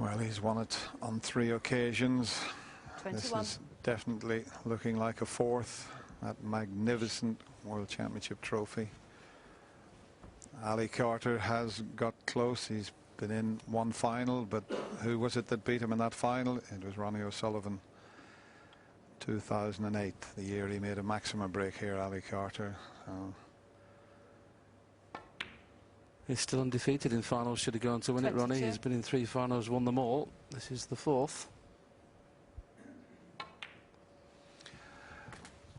Well, he's won it on 3 occasions. 21. This is definitely looking like a 4th. That magnificent World Championship trophy. Ali Carter has got close. He's been in one final, but who was it that beat him in that final? It was Ronnie O'Sullivan. 2008, the year he made a maximum break here, Ali Carter. He's still undefeated in finals. Should have gone to win 22. it, Ronnie. He's been in 3 finals, won them all. This is the 4th.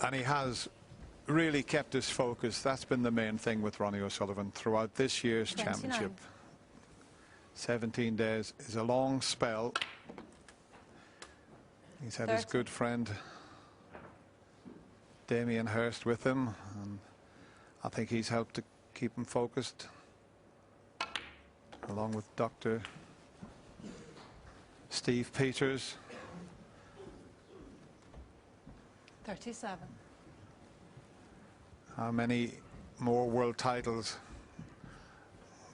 And he has really kept his focus. That's been the main thing with Ronnie O'Sullivan throughout this year's 29. championship. 17 days is a long spell. He's had 30. his good friend Damien Hirst with him, and I think he's helped to keep him focused, along with Dr. Steve Peters. 37. How many more world titles?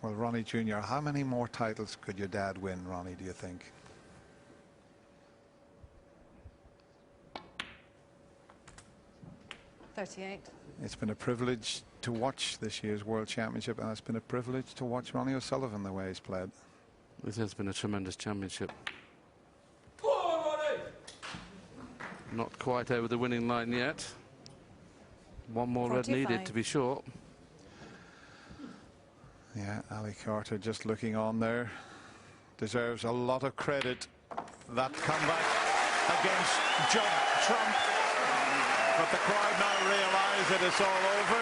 Well, Ronnie Jr., how many more titles could your dad win, Ronnie, do you think? It's been a privilege to watch this year's World Championship, and it's been a privilege to watch Ronnie O'Sullivan the way he's played. It has been a tremendous championship. Not quite over the winning line yet. One more 45. red needed to be short. Yeah, Ali Carter just looking on there. Deserves a lot of credit. That comeback against Judd Trump. But the crowd now realise that it's all over.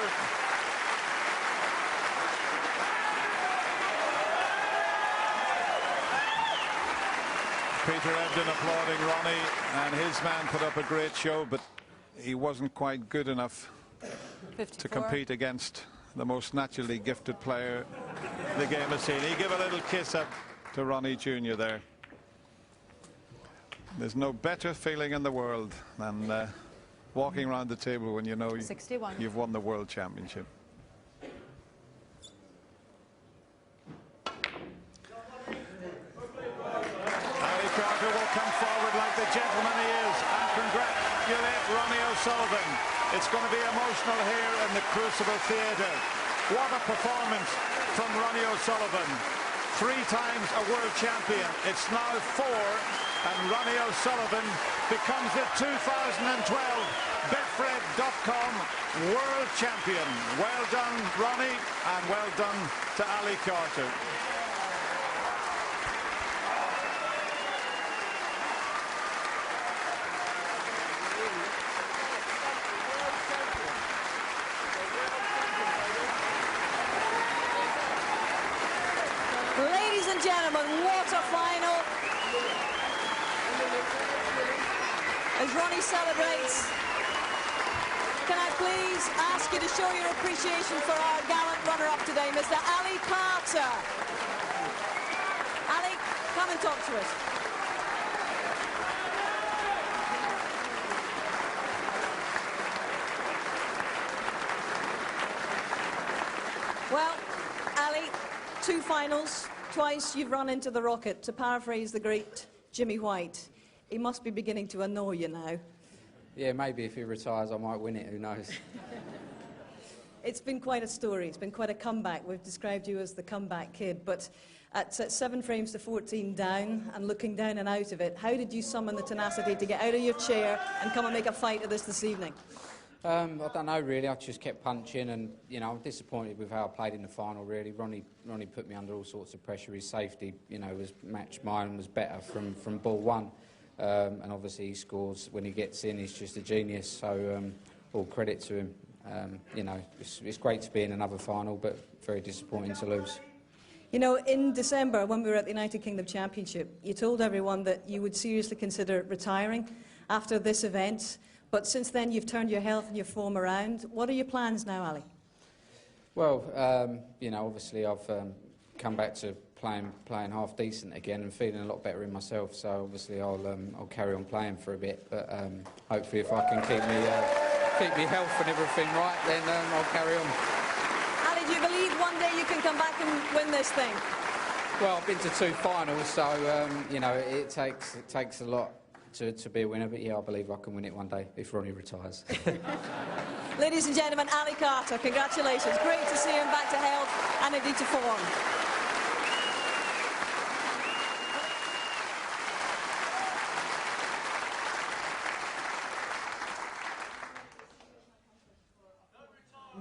Peter Ebdon applauding Ronnie, and his man put up a great show, but he wasn't quite good enough 54. to compete against the most naturally gifted player the game has seen. He gave a little kiss up to Ronnie Jr. there. There's no better feeling in the world than walking around the table when you know 61. you've won the World Championship. Ali Carter will come forward like the gentleman he is and congratulate Ronnie O'Sullivan. It's going to be emotional here in the Crucible Theatre. What a performance from Ronnie O'Sullivan. 3 times a world champion. It's now 4, and Ronnie O'Sullivan becomes the 2012 Betfred.com world champion. Well done, Ronnie, and well done to Ali Carter. Ladies and gentlemen, what a final. As Ronnie celebrates, can I please ask you to show your appreciation for our gallant runner-up today, Mr. Ali Carter. Ali, come and talk to us. Well, Ali, 2 finals, twice you've run into the rocket. To paraphrase the great Jimmy White, he must be beginning to annoy you now. Yeah, maybe if he retires I might win it, who knows. It's been quite a story, it's been quite a comeback. We've described you as the comeback kid, but at 7 frames to 14 down and looking down and out of it, how did you summon the tenacity to get out of your chair and come and make a fight of this evening? I don't know really, I just kept punching, and you know, I'm disappointed with how I played in the final really. Ronnie put me under all sorts of pressure. His safety, you know, was matched, mine was better from ball 1. And obviously he scores when he gets in, he's just a genius, so all credit to him. You know, it's great to be in another final, but very disappointing to lose. You know, in December, when we were at the United Kingdom Championship, you told everyone that you would seriously consider retiring after this event, but since then you've turned your health and your form around. What are your plans now, Ali? Well, you know, obviously I've come back to playing half decent again and feeling a lot better in myself, so obviously I'll carry on playing for a bit, but hopefully if I can keep me health and everything right, then I'll carry on. Ali, do you believe one day you can come back and win this thing? Well, I've been to 2 finals, so you know it takes a lot to be a winner. But yeah, I believe I can win it one day if Ronnie retires. Ladies and gentlemen, Ali Carter, congratulations. Great to see him back to health and indeed to form.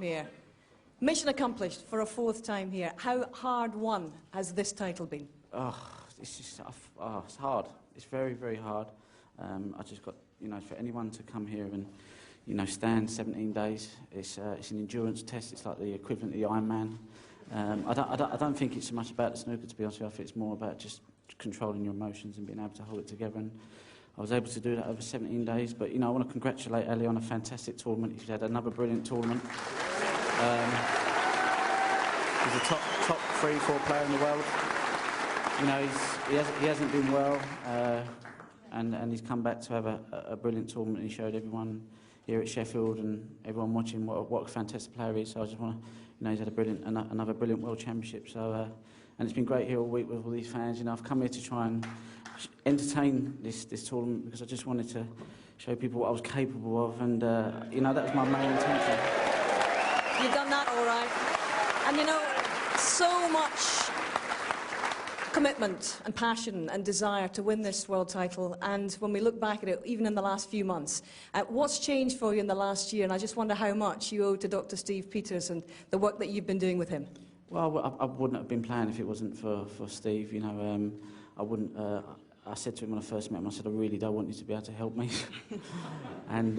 Mayor, mission accomplished for a 4th time here. How hard won has this title been? Oh, it's just it's hard. It's very, very hard. I just got, you know, for anyone to come here and, you know, stand 17 days, it's an endurance test. It's like the equivalent of the Ironman. I don't think it's so much about the snooker, to be honest with you. I think it's more about just controlling your emotions and being able to hold it together. And I was able to do that over 17 days. But, you know, I want to congratulate Ali on a fantastic tournament. He's had another brilliant tournament. He's a top 3-4 player in the world. You know, he hasn't been well, and he's come back to have a brilliant tournament. He showed everyone here at Sheffield and everyone watching what a fantastic player he is. So I just want to, you know, he's had another brilliant World Championship. So, and it's been great here all week with all these fans. You know, I've come here to try and entertain this tournament because I just wanted to show people what I was capable of, and you know, that was my main intention. You've done that all right. And you know, so much commitment and passion and desire to win this world title, and when we look back at it, even in the last few months, what's changed for you in the last year? And I just wonder how much you owe to Dr. Steve Peters and the work that you've been doing with him. Well, I wouldn't have been playing if it wasn't for Steve. You know, I wouldn't. I said to him when I first met him, I said, I really don't want you to be able to help me. And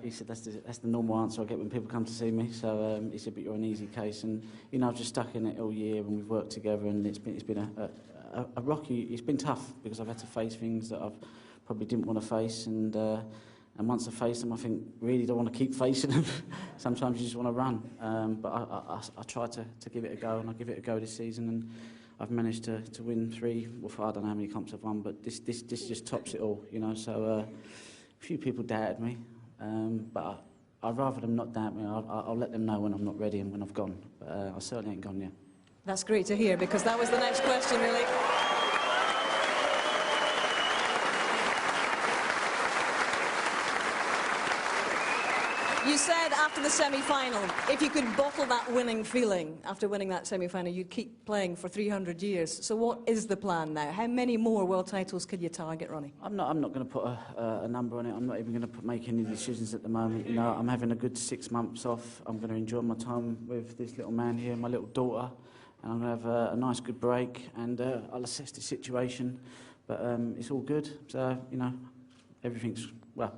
he said, that's the normal answer I get when people come to see me. So he said, but you're an easy case. And, you know, I've just stuck in it all year and we've worked together, and it's been a rocky, it's been tough because I've had to face things that I've probably didn't want to face. And once I face them, I think, really don't want to keep facing them. Sometimes you just want to run. But I try to give it a go, and I give it a go this season. And I've managed to win 3, well, I don't know how many comps I've won, but this just tops it all, you know. So a few people doubted me, but I'd rather them not doubt me. I'll let them know when I'm not ready and when I've gone. But I certainly ain't gone yet. That's great to hear, because that was the next question, really. You said after the semi-final, if you could bottle that winning feeling after winning that semi-final, you'd keep playing for 300 years. So what is the plan now? How many more world titles could you target, Ronnie? I'm not going to put a number on it. I'm not even going to make any decisions at the moment. You know, I'm having a good 6 months off. I'm going to enjoy my time with this little man here, my little daughter, and I'm going to have a nice, good break, and I'll assess the situation. But it's all good. So, you know, everything's, well,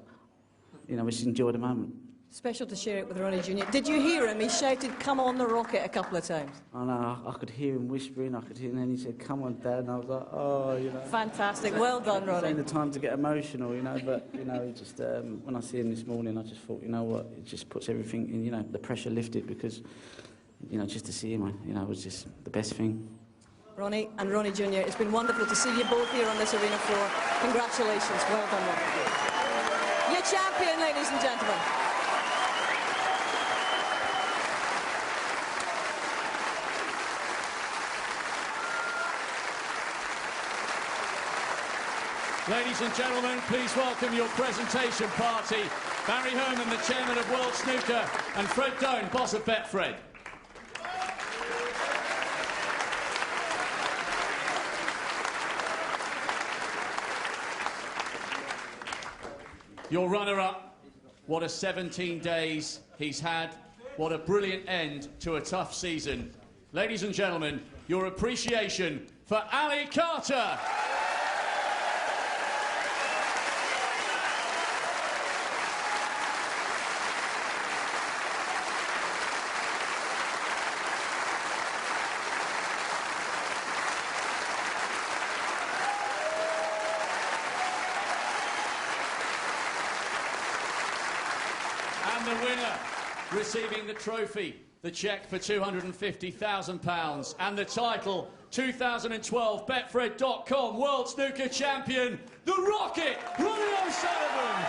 you know, we just enjoy the moment. Special to share it with Ronnie Jr. Did you hear him? He shouted, "Come on the rocket," a couple of times. I know, I could hear him whispering, and then he said, "Come on, Dad," and I was like, oh, you know. Fantastic, well done, Ronnie. It's ain't the time to get emotional, you know, but, you know, just, when I see him this morning, I just thought, you know what, it just puts everything in, you know, the pressure lifted, because, you know, just to see him, you know, was just the best thing. Ronnie and Ronnie Jr., it's been wonderful to see you both here on this arena floor. Congratulations, well done, Ronnie. Your champion, ladies and gentlemen. Ladies and gentlemen, please welcome your presentation party. Barry Herman, the chairman of World Snooker, and Fred Doan, boss of Betfred. Your runner-up, what a 17 days he's had. What a brilliant end to a tough season. Ladies and gentlemen, your appreciation for Ali Carter. And the winner, receiving the trophy, the cheque for £250,000, and the title, 2012 Betfred.com World Snooker Champion, the Rocket, Ronnie O'Sullivan.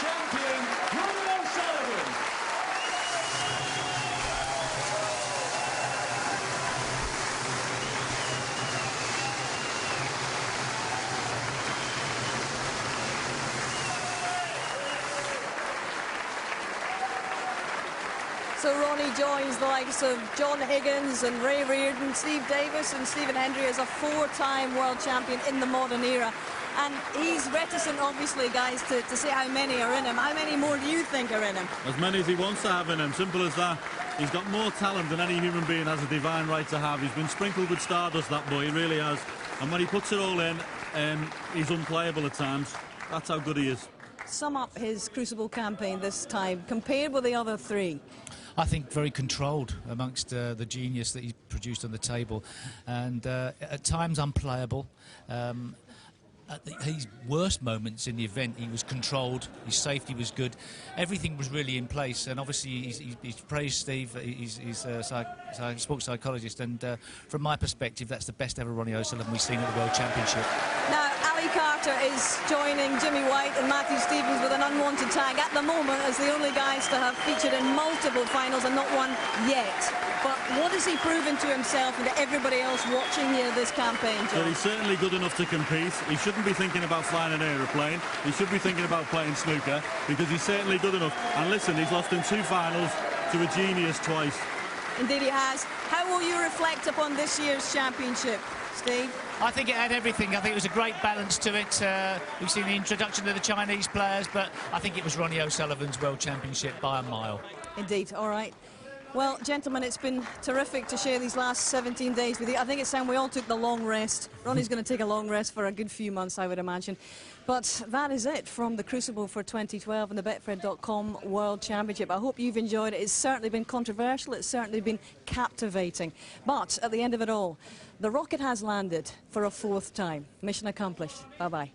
champion, Ronnie O'Sullivan. So Ronnie joins the likes of John Higgins and Ray Reardon, Steve Davis and Stephen Hendry as a 4-time world champion in the modern era. And he's reticent, obviously, guys, to say how many are in him. How many more do you think are in him? As many as he wants to have in him, simple as that. He's got more talent than any human being has a divine right to have. He's been sprinkled with stardust, that boy, he really has. And when he puts it all in, he's unplayable at times. That's how good he is. Sum up his Crucible campaign this time, compared with the other three. I think very controlled amongst the genius that he produced on the table, and at times unplayable. At his worst moments in the event, he was controlled, his safety was good, everything was really in place, and obviously he's praised Steve, he's a sports psychologist, and from my perspective, that's the best ever Ronnie O'Sullivan we've seen at the World Championship. Now, Ali Carter is joining Jimmy White and Matthew Stevens with an unwanted tag at the moment as the only guys to have featured in multiple finals and not one yet. But what has he proven to himself and to everybody else watching here this campaign, John? Well, he's certainly good enough to compete. He shouldn't be thinking about flying an aeroplane. He should be thinking about playing snooker, because he's certainly good enough. And listen, he's lost in 2 finals to a genius twice. Indeed he has. How will you reflect upon this year's championship, Steve? I think it had everything. I think it was a great balance to it. We've seen the introduction of the Chinese players, but I think it was Ronnie O'Sullivan's World Championship by a mile. Indeed, all right. Well, gentlemen, it's been terrific to share these last 17 days with you. I think it's time we all took the long rest. Ronnie's going to take a long rest for a good few months, I would imagine. But that is it from the Crucible for 2012 and the Betfred.com World Championship. I hope you've enjoyed it. It's certainly been controversial. It's certainly been captivating. But at the end of it all, the rocket has landed for a 4th time. Mission accomplished. Bye-bye.